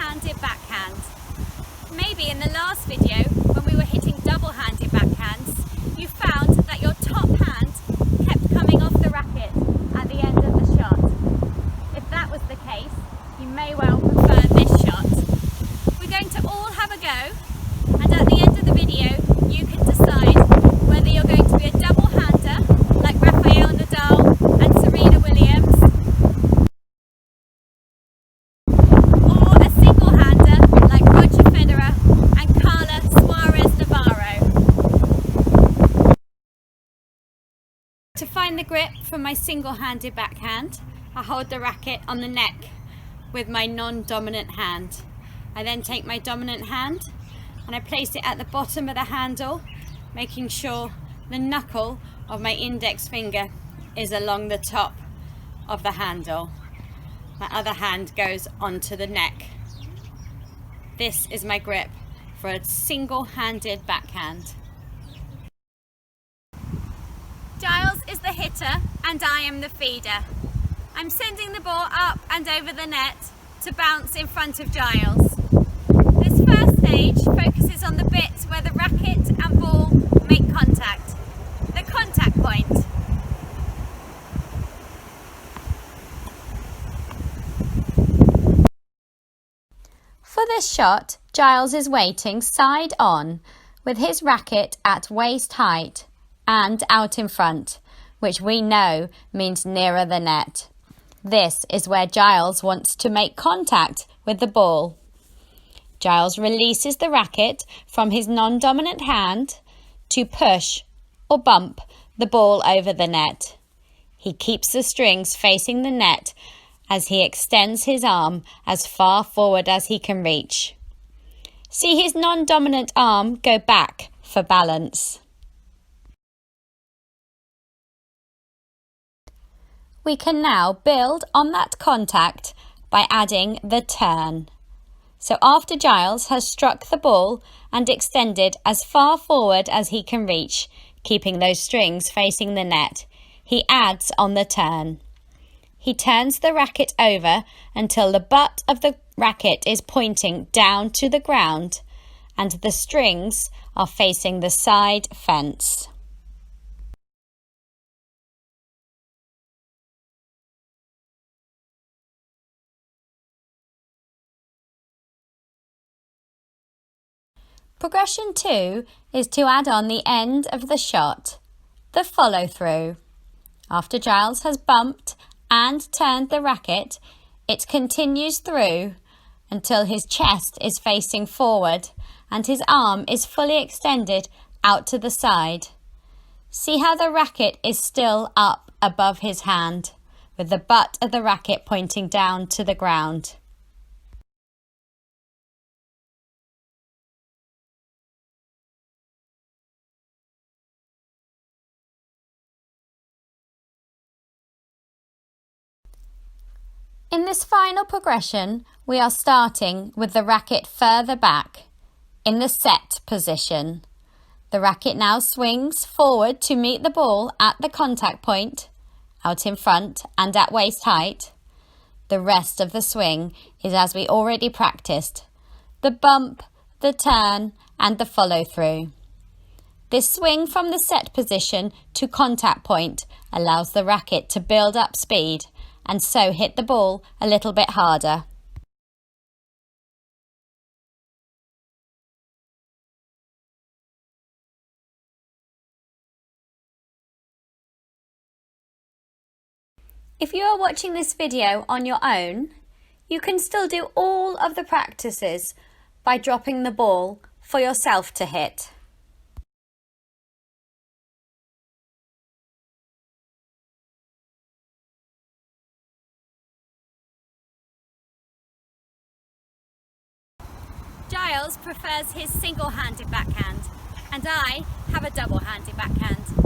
single-handed backhand. Maybe in the last video, when we were hitting double-handed backhands, you found that your top hand kept coming off the racket at the end of the shot. If that was the case, you may well prefer this shot. We're going to all have a go, and at the end of the video, you can decide whether you're going to be a double-hander like Rafael Nadal and Serena Williams, or a single-hander like Roger Federer and Navarro. To find the grip for my single-handed backhand, I hold the racket on the neck with my non-dominant hand. I then take my dominant hand and I place it at the bottom of the handle, making sure the knuckle of my index finger is along the top of the handle. My other hand goes onto the neck. This is my grip for a single-handed backhand. Giles is the hitter and I am the feeder. I'm sending the ball up and over the net to bounce in front of Giles. This first stage focuses on the bit where the racket and ball make contact, the contact point. For this shot, Giles is waiting side on with his racket at waist height and out in front, which we know means nearer the net. This is where Giles wants to make contact with the ball. Giles releases the racket from his non-dominant hand to push or bump the ball over the net. He keeps the strings facing the net as he extends his arm as far forward as he can reach. See his non-dominant arm go back for balance. We can now build on that contact by adding the turn. So after Giles has struck the ball and extended as far forward as he can reach, keeping those strings facing the net, he adds on the turn. He turns the racket over until the butt of the racket is pointing down to the ground and the strings are facing the side fence. Progression 2 is to add on the end of the shot, the follow-through. After Giles has bumped and turned the racket, it continues through until his chest is facing forward and his arm is fully extended out to the side. See how the racket is still up above his hand, with the butt of the racket pointing down to the ground. In this final progression, we are starting with the racket further back, in the set position. The racket now swings forward to meet the ball at the contact point, out in front and at waist height. The rest of the swing is as we already practiced, the bump, the turn and the follow-through. This swing from the set position to contact point allows the racket to build up speed and so hit the ball a little bit harder. If you are watching this video on your own, you can still do all of the practices by dropping the ball for yourself to hit. Giles prefers his single-handed backhand and I have a double-handed backhand.